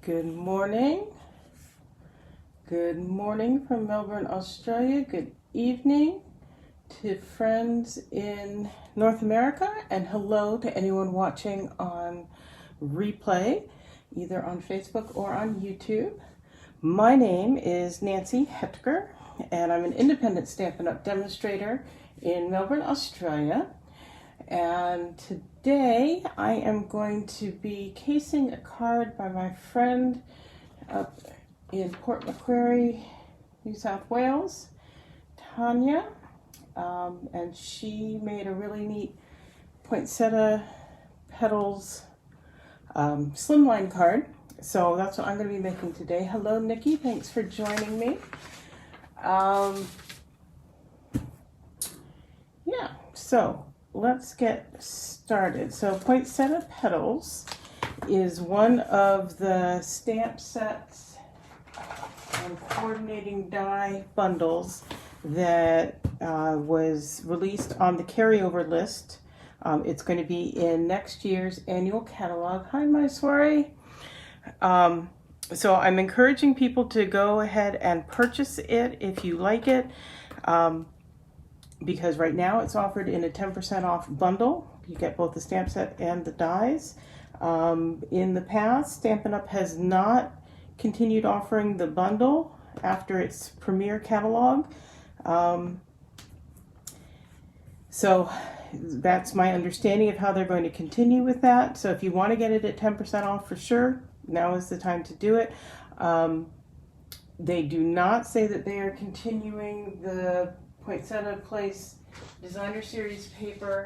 Good morning. Good morning from Melbourne, Australia. Good evening to friends in North America, and hello to anyone watching on replay, either on Facebook or on YouTube. My name is Nancy Hetker, and I'm an independent Stampin' Up! Demonstrator in Melbourne, Australia. And today I am going to be casing a card by my friend up in Port Macquarie, New South Wales, Tanya, and she made a really neat Poinsettia Petals Slimline card. So that's what I'm going to be making today. Hello, Nikki. Thanks for joining me. So let's get started. So Poinsettia Petals is one of the stamp sets and coordinating die bundles that was released on the carryover list. It's going to be in next year's annual catalog. Hi, my soiree. So I'm encouraging people to go ahead and purchase it if you like it. Because right now it's offered in a 10% off bundle. You get both the stamp set and the dies. In the past, Stampin' Up! Has not continued offering the bundle after its premiere catalog. So that's my understanding of how they're going to continue with that. So if you want to get it at 10% off for sure, now is the time to do it. They do not say that they are continuing the Poinsettia Place Designer Series paper,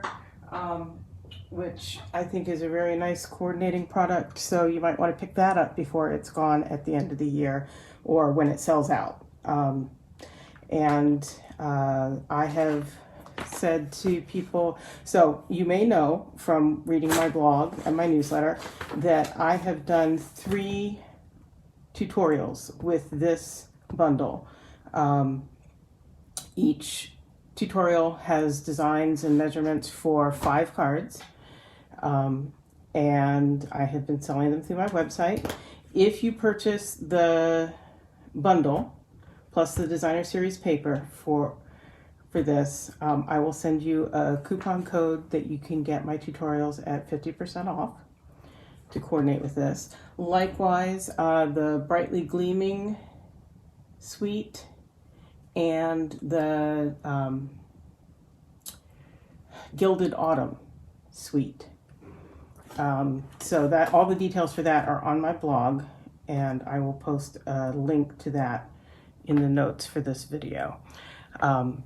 which I think is a very nice coordinating product, so you might want to pick that up before it's gone at the end of the year or when it sells out. I have said to people, so you may know from reading my blog and my newsletter that I have done 3 tutorials with this bundle. Each tutorial has designs and measurements for 5 cards, and I have been selling them through my website. If you purchase the bundle plus the Designer Series paper for this, I will send you a coupon code that you can get my tutorials at 50% off to coordinate with this. Likewise, the Brightly Gleaming suite and the Gilded Autumn suite. So that all the details for that are on my blog, and I will post a link to that in the notes for this video.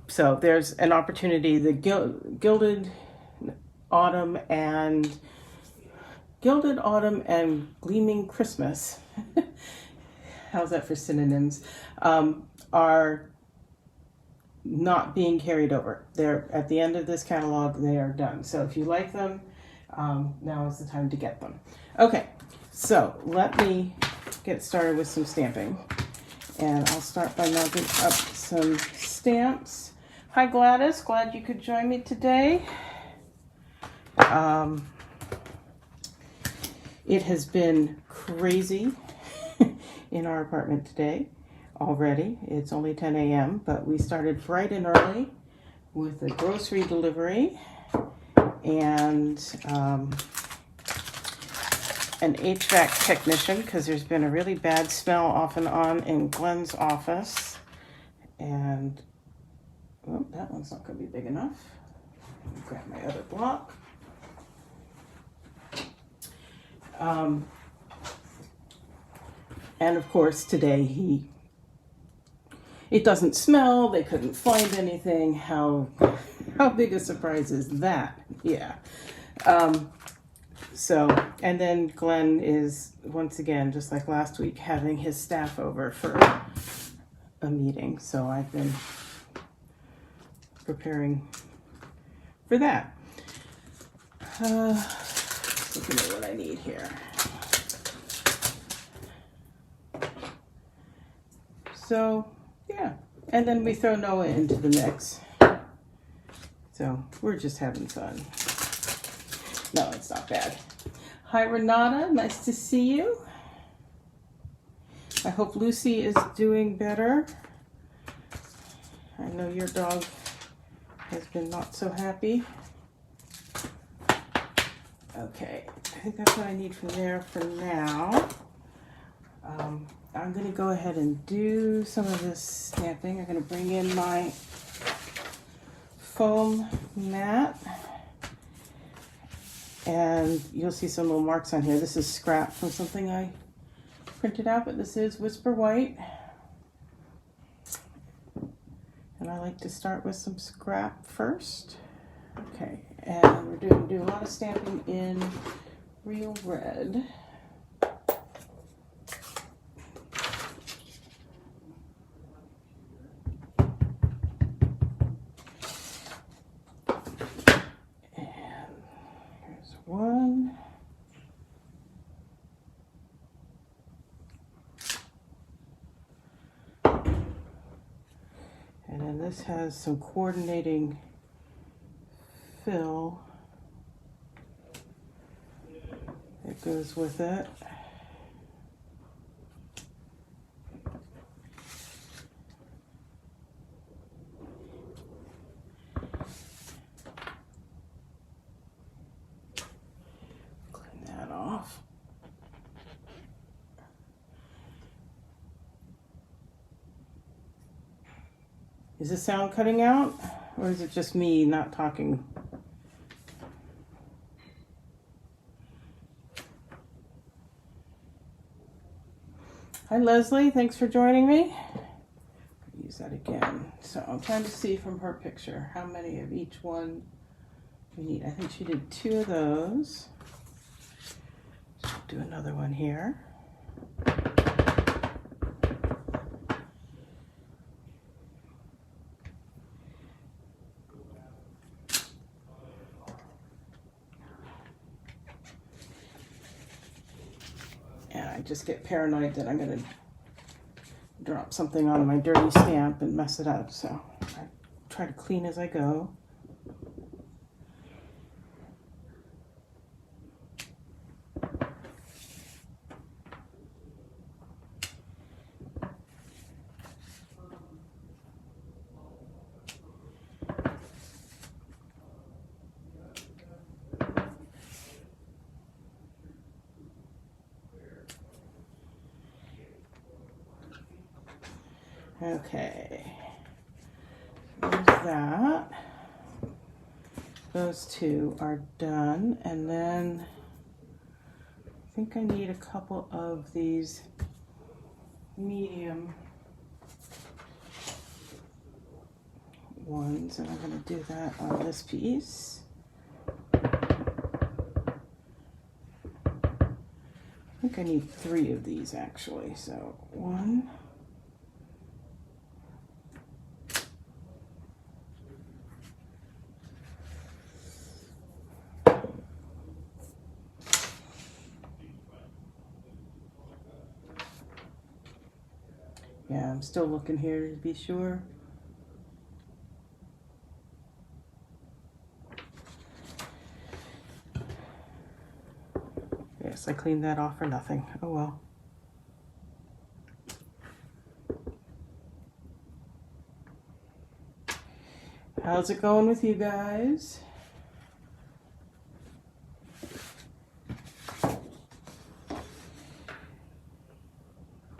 So there's an opportunity. The Gilded Autumn and Gleaming Christmas, how's that for synonyms, are not being carried over. They're at the end of this catalog, they are done. So if you like them, now is the time to get them. Okay, so let me get started with some stamping. And I'll start by mounting up some stamps. Hi Gladys, glad you could join me today. It has been crazy in our apartment today. Already. It's only 10 a.m., but we started bright and early with a grocery delivery and an HVAC technician, because there's been a really bad smell off and on in Glenn's office. And oh, that one's not going to be big enough. Grab my other block. And of course today it doesn't smell, they couldn't find anything. How big a surprise is that? Yeah. And then Glenn is, once again, just like last week, having his staff over for a meeting. So I've been preparing for that. Looking at what I need here. So, yeah. And then we throw Noah into the mix. So we're just having fun. No, it's not bad. Hi, Renata. Nice to see you. I hope Lucy is doing better. I know your dog has been not so happy. Okay, I think that's what I need from there for now. I'm going to go ahead and do some of this stamping. I'm going to bring in my foam mat. And you'll see some little marks on here. This is scrap from something I printed out, but this is Whisper White. And I like to start with some scrap first. Okay, and we're going to do a lot of stamping in Real Red. And here's one. And then this has some coordinating fill that goes with it. Clean that off. Is the sound cutting out, or is it just me not talking? Hi Leslie, thanks for joining me. Use that again. So I'm trying to see from her picture how many of each one we need. I think she did 2 of those. So do another one here. And I just get paranoid that I'm going to drop something on my dirty stamp and mess it up. So I try to clean as I go. Okay, there's that. Those 2 are done, and then I think I need a couple of these medium ones, and I'm going to do that on this piece. I think I need 3 of these actually, so 1. Yeah, I'm still looking here to be sure. Yes, I cleaned that off for nothing. Oh well. How's it going with you guys?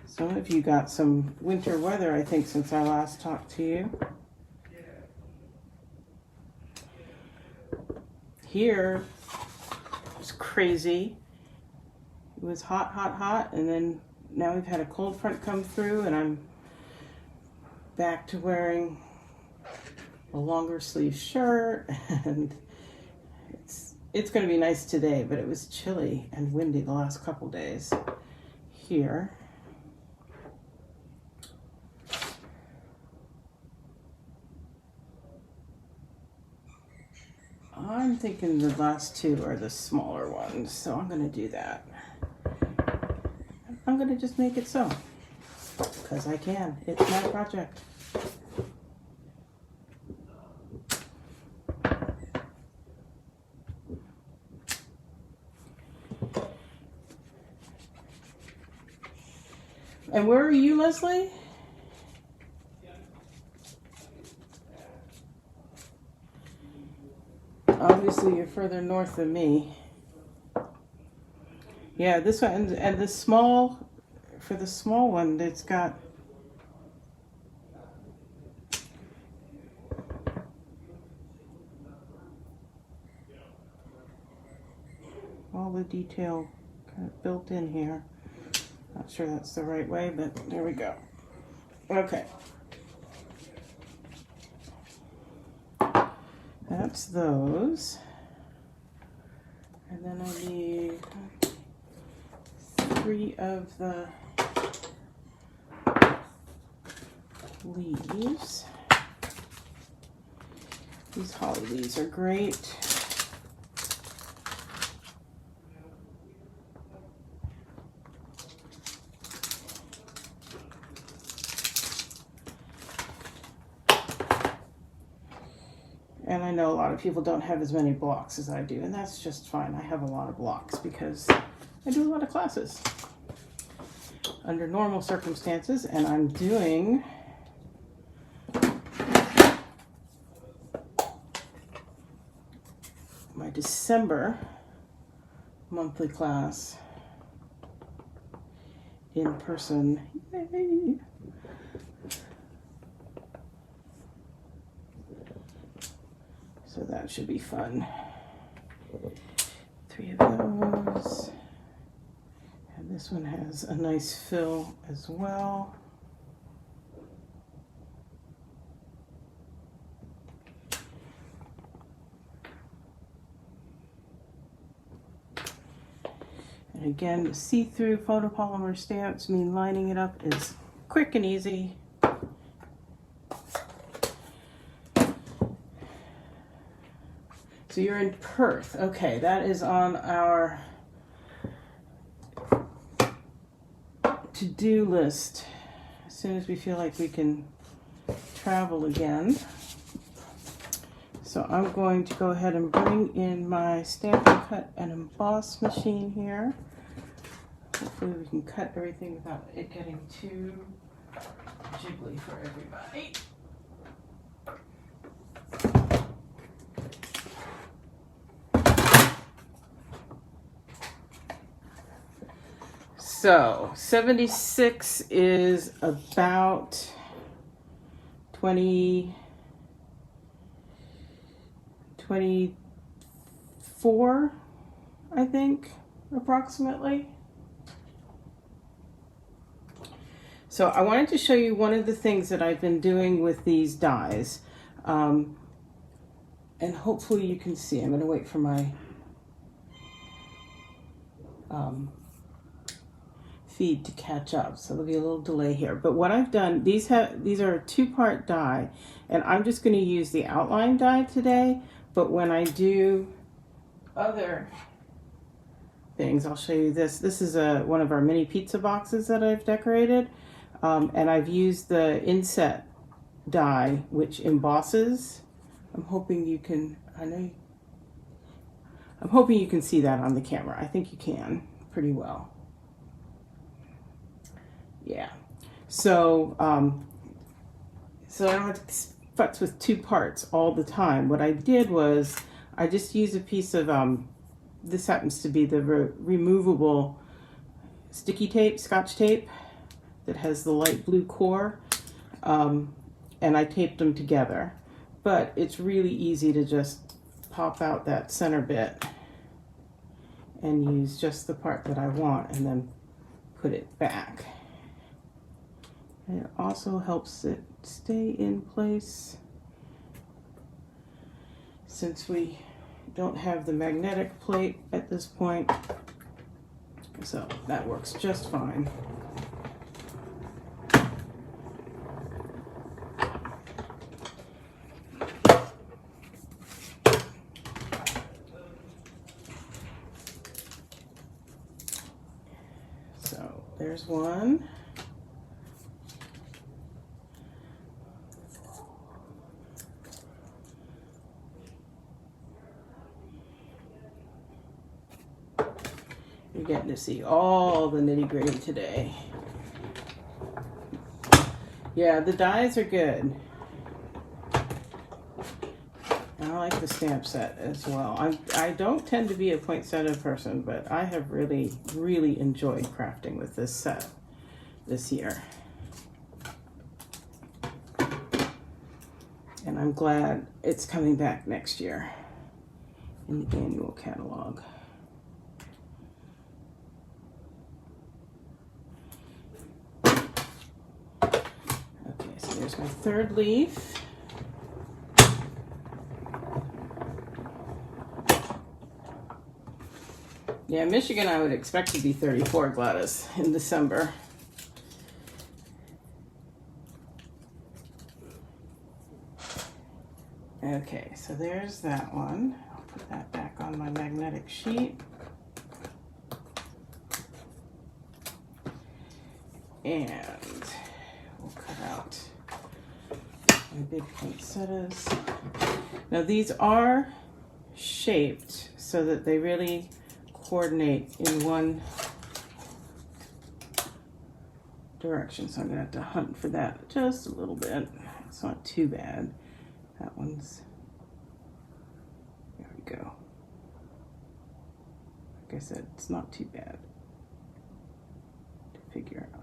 Some of you got some winter weather, I think, since I last talked to you. Here, it was crazy. It was hot, hot, hot, and then now we've had a cold front come through, and I'm back to wearing a longer sleeve shirt, and it's going to be nice today, but it was chilly and windy the last couple days here. I'm thinking the last 2 are the smaller ones, so I'm going to do that. I'm going to just make it so, because I can. It's my project. And where are you, Leslie? Obviously, you're further north than me. Yeah, this one, and the small, for the small one, it's got all the detail kind of built in here. Not sure that's the right way, but there we go. Okay. That's those. And then I need 3 of the leaves. These holly leaves are great. And I know a lot of people don't have as many blocks as I do, and that's just fine. I have a lot of blocks because I do a lot of classes under normal circumstances, and I'm doing my December monthly class in person. Yay! So that should be fun. 3 of those. And this one has a nice fill as well. And again, see-through photopolymer stamps mean lining it up is quick and easy. So you're in Perth. Okay, that is on our to-do list as soon as we feel like we can travel again. So I'm going to go ahead and bring in my Stamp and Cut and Emboss machine here. Hopefully we can cut everything without it getting too jiggly for everybody. So 76 is about 24, I think, approximately. So I wanted to show you one of the things that I've been doing with these dies. And hopefully you can see. I'm going to wait for my feed to catch up, so there'll be a little delay here. But what I've done, these are a 2-part die, and I'm just going to use the outline die today. But when I do other things, I'll show you this. This is one of our mini pizza boxes that I've decorated, and I've used the inset die, which embosses. I'm hoping you can. I'm hoping you can see that on the camera. I think you can pretty well. Yeah, so so I don't have to futz with 2 parts all the time. What I did was I just used a piece of this happens to be the removable sticky tape, Scotch tape, that has the light blue core, and I taped them together. But it's really easy to just pop out that center bit and use just the part that I want, and then put it back. And it also helps it stay in place since we don't have the magnetic plate at this point. So that works just fine. So there's one. You're getting to see all the nitty-gritty today. Yeah, the dies are good. I like the stamp set as well. I don't tend to be a poinsettia person, but I have really, really enjoyed crafting with this set this year. And I'm glad it's coming back next year in the annual catalog. Okay, so there's my third leaf. Yeah, Michigan I would expect to be 34, Gladys, in December. Okay, so there's that one. I'll put that back on my magnetic sheet. And we'll cut out my big poinsettias. Now these are shaped so that they really coordinate in one direction, so I'm gonna have to hunt for that just a little bit. It's not too bad. That one's, there we go. Like I said, it's not too bad to figure out.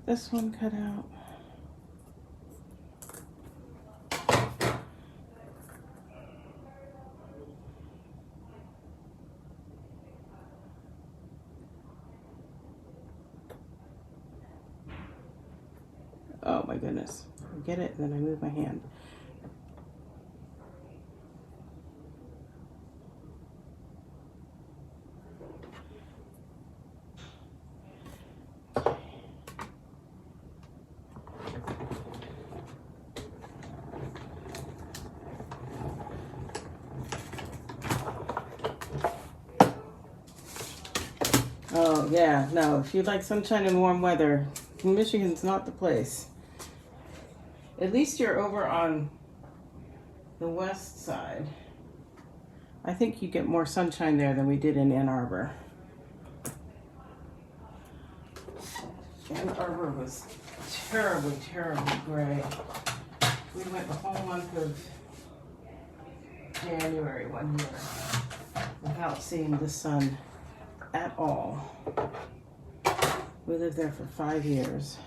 This one cut out. Oh my goodness. I get it, and then I move my hand. Oh yeah, no, if you like sunshine and warm weather, Michigan's not the place. At least you're over on the west side. I think you get more sunshine there than we did in Ann Arbor. Ann Arbor was terribly, terribly gray. We went the whole month of January one year without seeing the sun at all. We lived there for 5 years.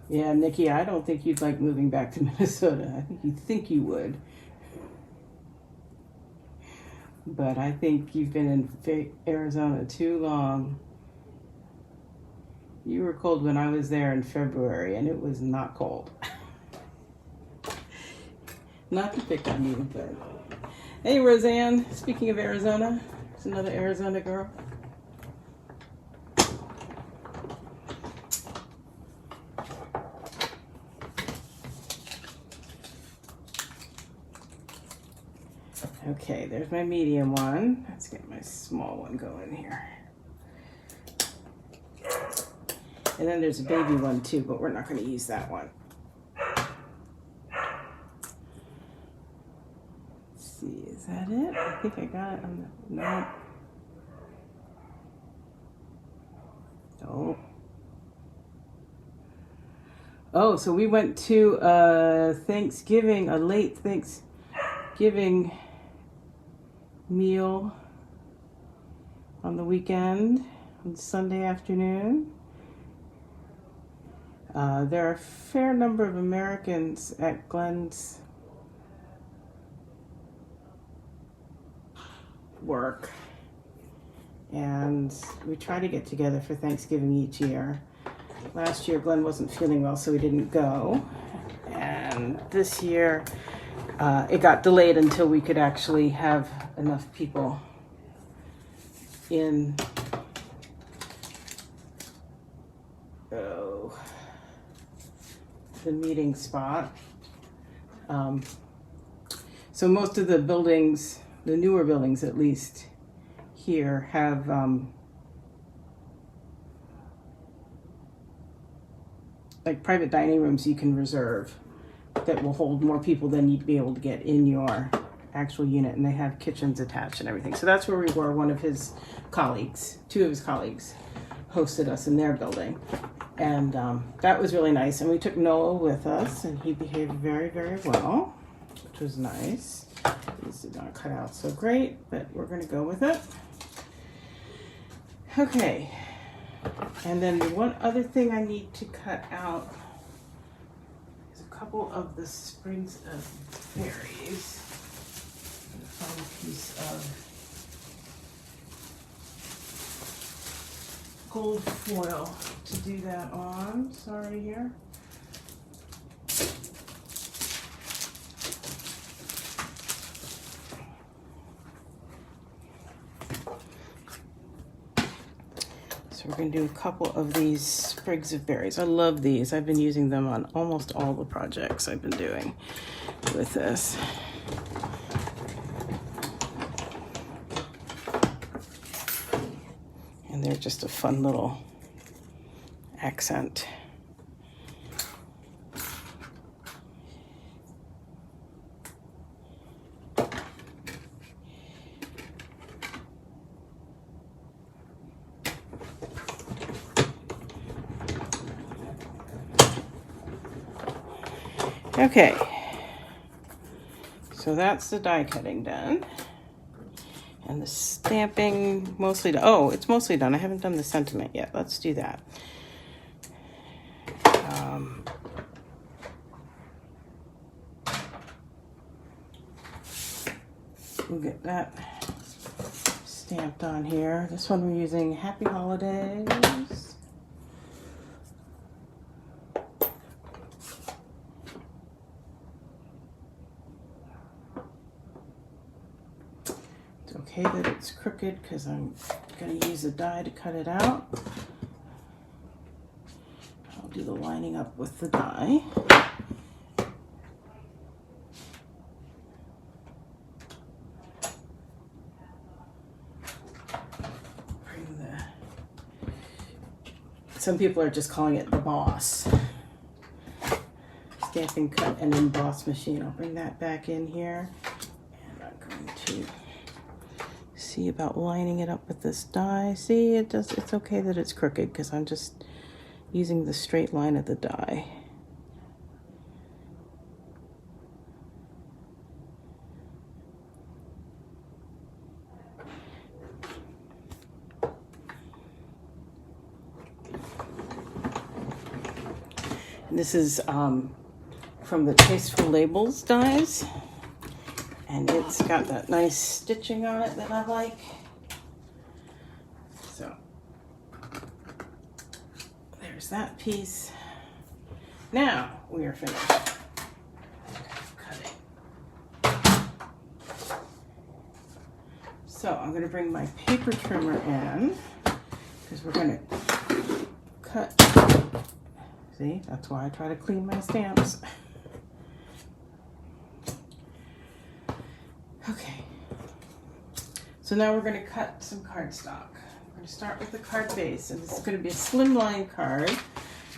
Yeah, Nikki, I don't think you'd like moving back to Minnesota. I think you would. But I think you've been in Arizona too long. You were cold when I was there in February, and it was not cold. Not to pick on you, but... Hey, Roseanne, speaking of Arizona, there's another Arizona girl. Okay, there's my medium one. Let's get my small one going here. And then there's a baby one too, but we're not going to use that one. Let's see, is that it? I think I got it on the, no. Oh. Oh, so we went to Thanksgiving, a late Thanksgiving meal on the weekend, on Sunday afternoon. There are a fair number of Americans at Glenn's work, and we try to get together for Thanksgiving each year. Last year Glenn wasn't feeling well, so we didn't go, and this year it got delayed until we could actually have enough people in the meeting spot. So most of the buildings, the newer buildings at least here, have like private dining rooms you can reserve that will hold more people than you'd be able to get in your actual unit, and they have kitchens attached and everything. So that's where we were. One of his colleagues, two of his colleagues, hosted us in their building, and that was really nice. And we took Noah with us, and he behaved very, very well, which was nice. These did not cut out so great, but we're going to go with it. Okay, and then the one other thing I need to cut out is a couple of the sprigs of berries. I'm going to find a piece of gold foil to do that on. Sorry here. So we're going to do a couple of these sprigs of berries. I love these. I've been using them on almost all the projects I've been doing with this. And they're just a fun little accent. Okay, so that's the die cutting done. And the stamping mostly done. Oh, it's mostly done. I haven't done the sentiment yet. Let's do that. We'll get that stamped on here. This one we're using Happy Holidays. Okay that it's crooked because I'm going to use a die to cut it out. I'll do the lining up with the die. Some people are just calling it the Boss. Stamping, cut, and emboss machine. I'll bring that back in here. And I'm going to see about lining it up with this die. See, it's okay that it's crooked because I'm just using the straight line of the die. This is from the Tasteful Labels dies, and it's got that nice stitching on it that I like. So there's that piece. Now we are finished cutting. So I'm going to bring my paper trimmer in because we're going to cut. See, that's why I try to clean my stamps. Okay. So now we're going to cut some cardstock. We're going to start with the card base, and this is going to be a Slimline card.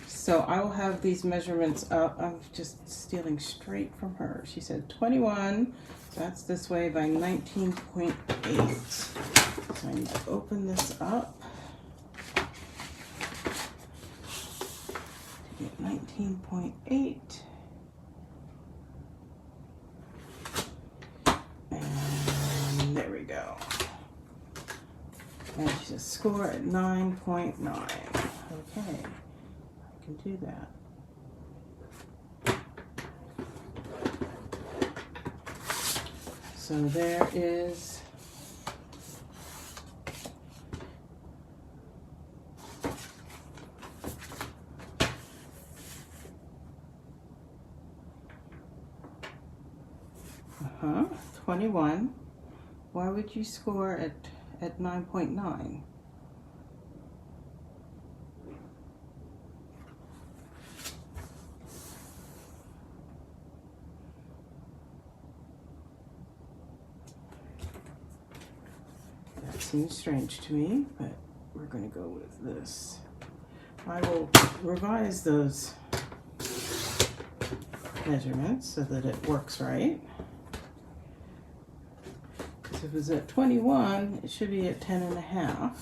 So I will have these measurements up. I'm just stealing straight from her. She said 21, so that's this way, by 19.8. So I need to open this up. 19.8, and there we go. And she says score at 9.9. Okay, I can do that. So there is uh-huh, 21. Why would you score at at 9.9. That seems strange to me, but we're going to go with this. I will revise those measurements so that it works right. Because if it's at 21, it should be at 10.5.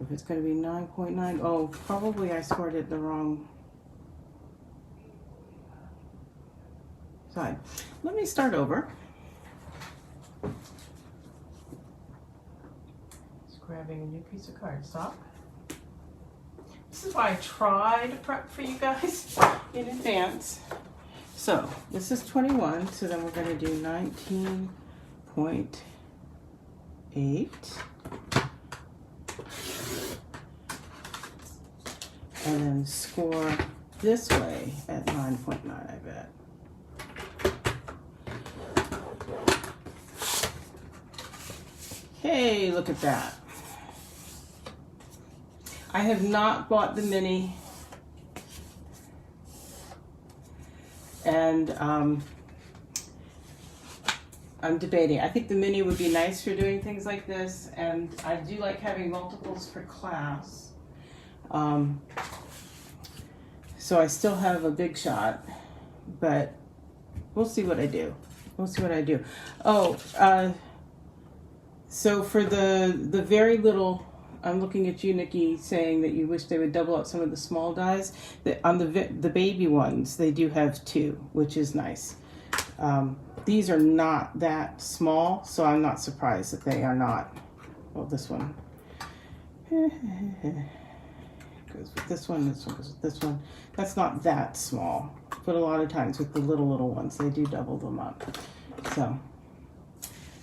If it's going to be 9.9, oh, probably I scored it the wrong side. Let me start over. Just grabbing a new piece of cardstock. This is why I try to prep for you guys in advance. So this is 21, so then we're going to do 19.8. And then score this way at 9.9, I bet. Hey, look at that. I have not bought the mini, and I'm debating. I think the mini would be nice for doing things like this, and I do like having multiples for class. So I still have a big shot, but we'll see what I do. We'll see what I do. Oh, so for the very little, I'm looking at you, Nikki, saying that you wish they would double up some of the small dies. On the baby ones, they do have 2, which is nice. These are not that small, so I'm not surprised that they are not. Well, this one goes with this one goes with this one. That's not that small, but a lot of times with the little ones, they do double them up. So,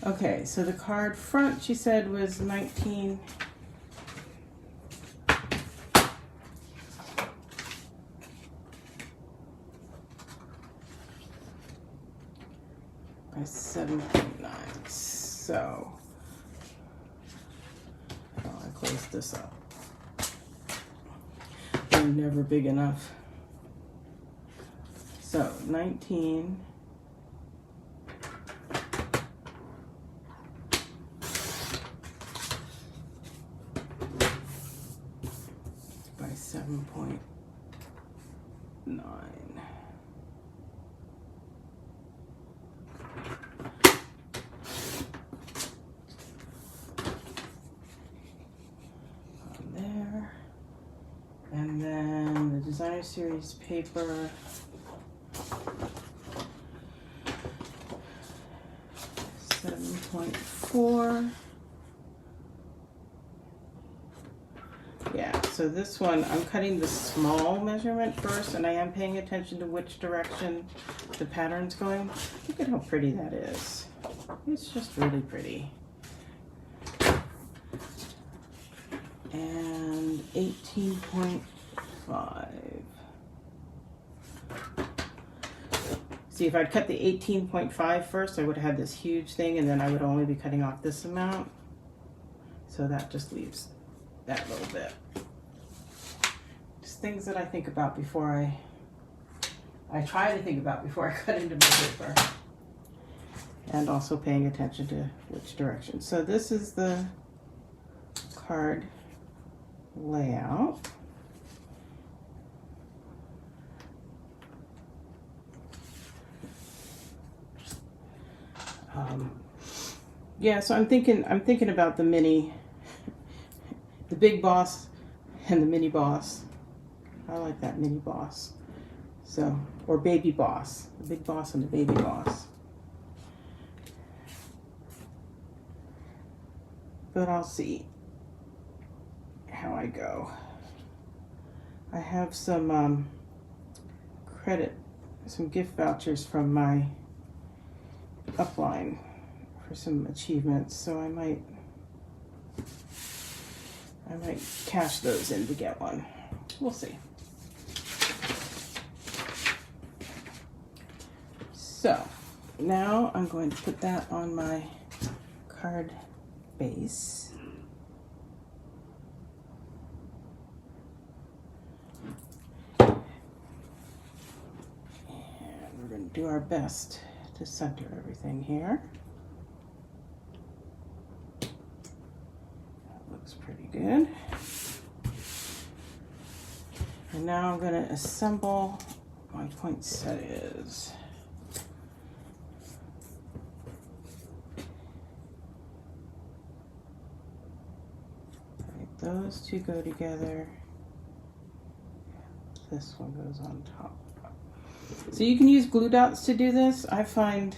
okay, so the card front, she said, was 19. By 7.9. So, I closed this up. They're never big enough. So 19 by 7.9. And then the designer series paper, .4. Yeah, so this one, I'm cutting the small measurement first, and I am paying attention to which direction the pattern's going. Look at how pretty that is. It's just really pretty. And 18.5. See, if I'd cut the 18.5 first, I would have had this huge thing, and then I would only be cutting off this amount. So that just leaves that little bit. Just things that I think about before I try to think about before I cut into my paper. And also paying attention to which direction. So this is the card layout. Yeah, so I'm thinking about the mini, the big boss and the mini boss. I like that mini boss. So, or baby boss, the big boss and the baby boss. But I'll see how I go. I have some some gift vouchers from my upline for some achievements, so I might cash those in to get one. We'll see. So now I'm going to put that on my card base. And we're going to do our best to center everything here. That looks pretty good. And now I'm going to assemble my poinsettias. Right, those two go together. This one goes on top. So you can use glue dots to do this. I find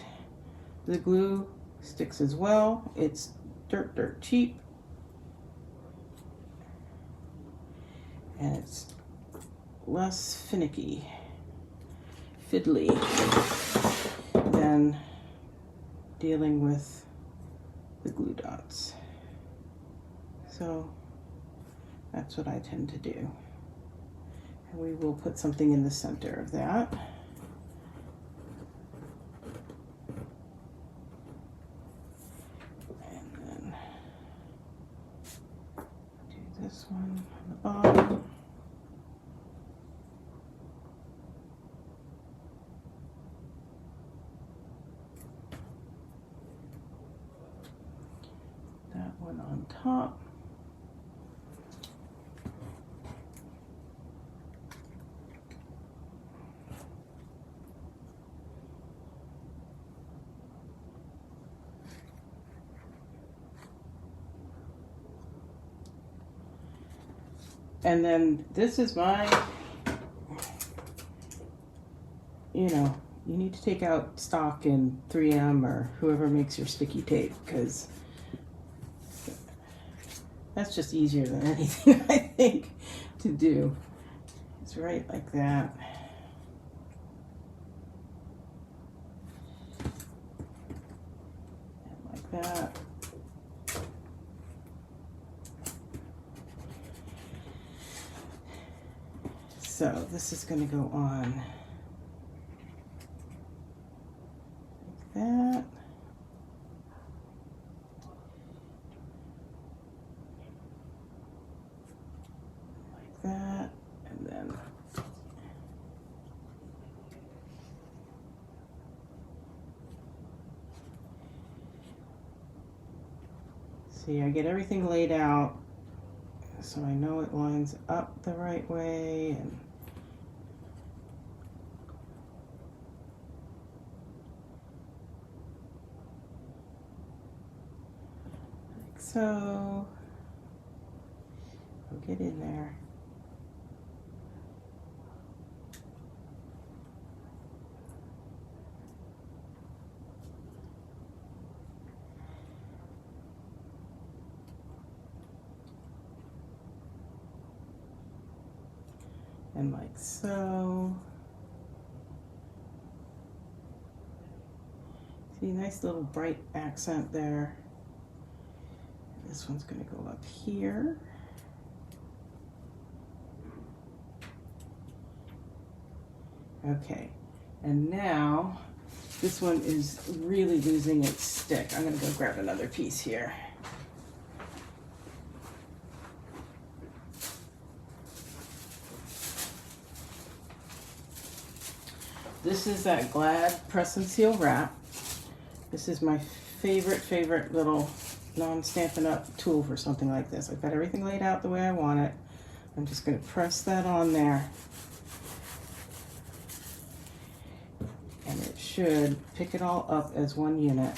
the glue sticks as well. It's dirt cheap. And it's less fiddly than dealing with the glue dots. So that's what I tend to do. And we will put something in the center of that. And then do this one on the bottom. One on top. And then this is my, you need to take out stock in 3M or whoever makes your sticky tape, because that's just easier than anything, I think, to do. It's right like that. And like that. So this is going to go on like that. That, and then see, I get everything laid out so I know it lines up the right way, and like so. I'll get in there. And like so. See, nice little bright accent there. This one's going to go up here. Okay, and now this one is really losing its stick. I'm going to go grab another piece here. This is that Glad Press and Seal wrap. This is my favorite little non-Stampin' Up! Tool for something like this. I've got everything laid out the way I want it. I'm just going to press that on there. And it should pick it all up as one unit.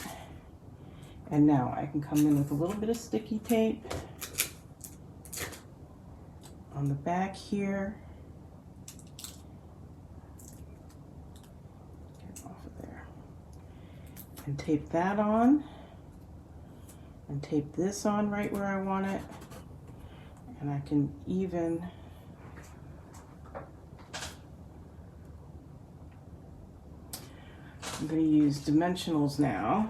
And now I can come in with a little bit of sticky tape on the back here. And tape that on, and tape this on right where I want it, and I can even I'm going to use dimensionals now,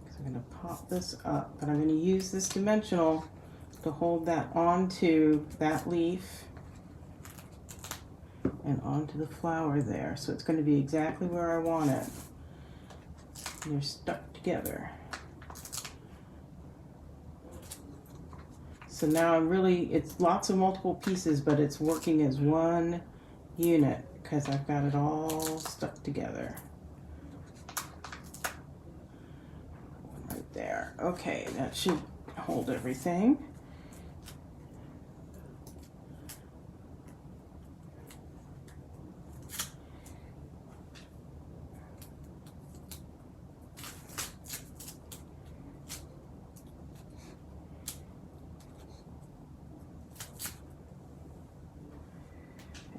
because I'm going to pop this up, but I'm going to use this dimensional to hold that onto that leaf and onto the flower there, so it's going to be exactly where I want it. They're stuck together. So now it's lots of multiple pieces, but it's working as one unit because I've got it all stuck together. Right there. Okay, that should hold everything.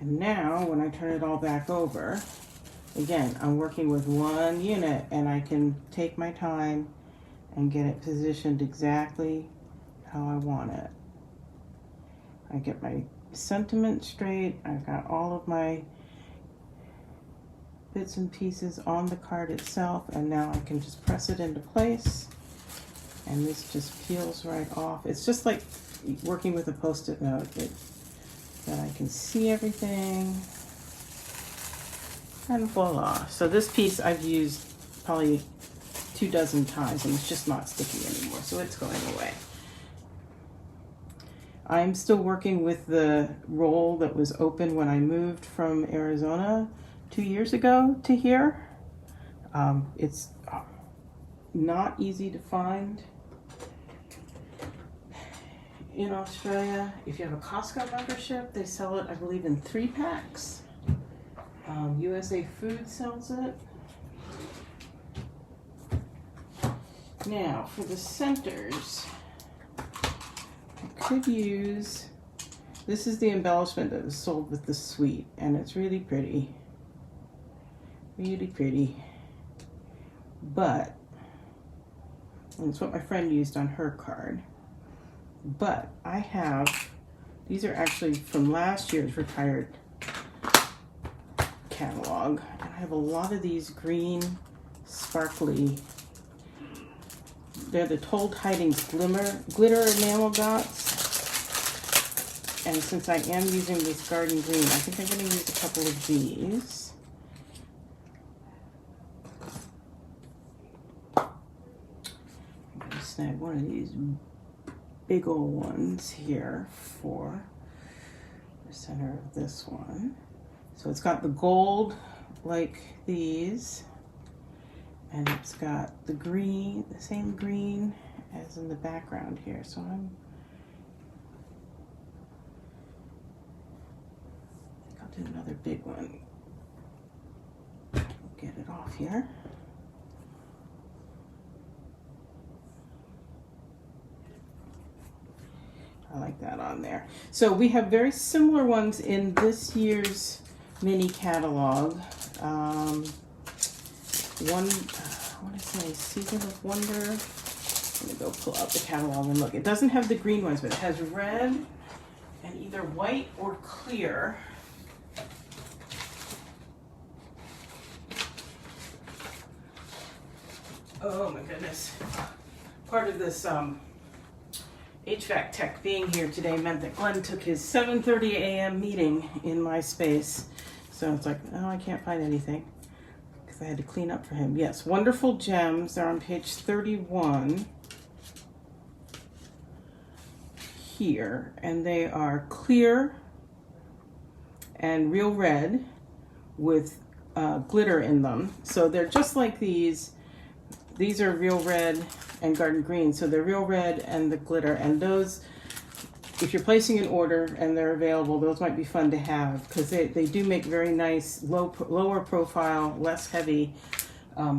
And now when I turn it all back over, again, I'm working with one unit and I can take my time and get it positioned exactly how I want it. I get my sentiment straight. I've got all of my bits and pieces on the card itself, and now I can just press it into place and this just peels right off. It's just like working with a Post-it note. That I can see everything, and voila. So this piece I've used probably 24 times and it's just not sticking anymore, so it's going away. I'm still working with the roll that was open when I moved from Arizona 2 years ago to here. It's not easy to find in Australia. If you have a Costco membership, they sell it, I believe, in 3 packs. USA Food sells it. Now, for the centers, I could use, this is the embellishment that was sold with the suite, and it's really pretty. Really pretty. But, and it's what my friend used on her card. But I have, these are actually from last year's retired catalog. And I have a lot of these green, sparkly, they're the Told Tidings glitter enamel dots. And since I am using this garden green, I think I'm going to use a couple of these. I'm going to snag one of these big old ones here for the center of this one. So it's got the gold like these, and it's got the green, the same green as in the background here. So I'll do another big one. Get it off here. I like that on there. So we have very similar ones in this year's mini catalog. One, I want to say Season of Wonder. Let me go pull out the catalog and look. It doesn't have the green ones, but it has red and either white or clear. Oh my goodness. Part of this HVAC tech being here today meant that Glenn took his 7:30 a.m. meeting in my space. So it's like, oh, I can't find anything because I had to clean up for him. Yes, Wonderful Gems. They're on page 31 here, and they are clear and real red with glitter in them. So they're just like these. These are real red and garden green, so they're real red and the glitter. And those, if you're placing an order and they're available, those might be fun to have because they do make very nice lower profile, less heavy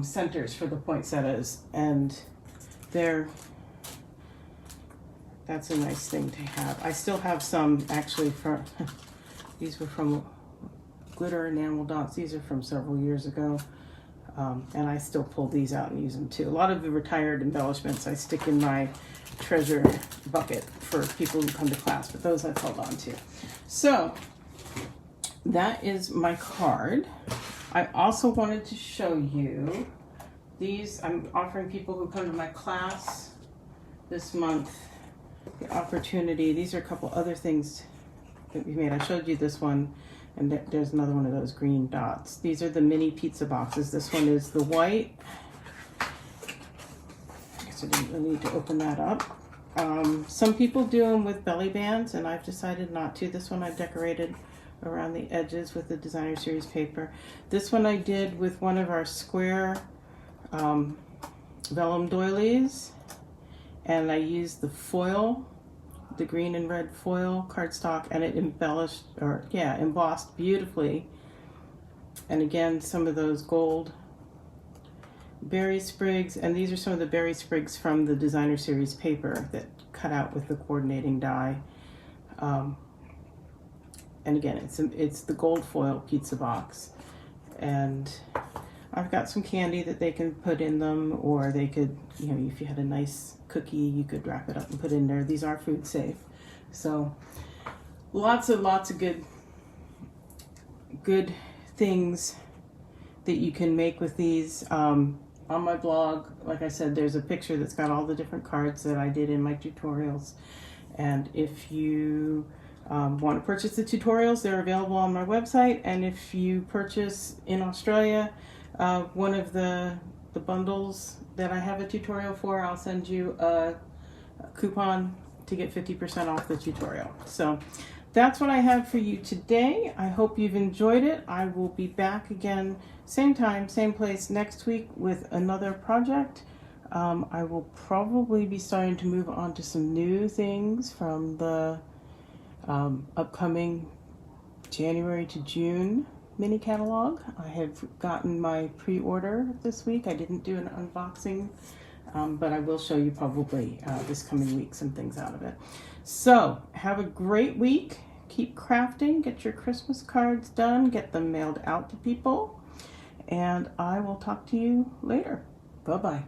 centers for the poinsettias, and that's a nice thing to have. I still have some actually from these were from glitter enamel dots. These are from several years ago. And I still pull these out and use them too. A lot of the retired embellishments I stick in my treasure bucket for people who come to class, but those I've held on to. So that is my card. I also wanted to show you these. I'm offering people who come to my class this month the opportunity. These are a couple other things that we made. I showed you this one. And there's another one of those green dots. These are the mini pizza boxes. This one is the white. I guess I didn't really need to open that up. Some people do them with belly bands, and I've decided not to. This one I've decorated around the edges with the designer series paper. This one I did with one of our square vellum doilies, and I used the foil, the green and red foil cardstock, and it embossed beautifully. And again, some of those gold berry sprigs, and these are some of the berry sprigs from the designer series paper that cut out with the coordinating die. And again, it's the gold foil pizza box, and I've got some candy that they can put in them, or they could, if you had a nice cookie, you could wrap it up and put it in there. These are food safe. So lots of good things that you can make with these. On my blog, like I said, there's a picture that's got all the different cards that I did in my tutorials. And if you want to purchase the tutorials, they're available on my website. And if you purchase in Australia one of the bundles that I have a tutorial for, I'll send you a coupon to get 50% off the tutorial. So that's what I have for you today. I hope you've enjoyed it. I will be back again, same time, same place next week with another project. I will probably be starting to move on to some new things from the upcoming January to June mini catalog. I have gotten my pre-order this week. I didn't do an unboxing, but I will show you probably this coming week some things out of it. So have a great week. Keep crafting. Get your Christmas cards done. Get them mailed out to people. And I will talk to you later. Bye-bye.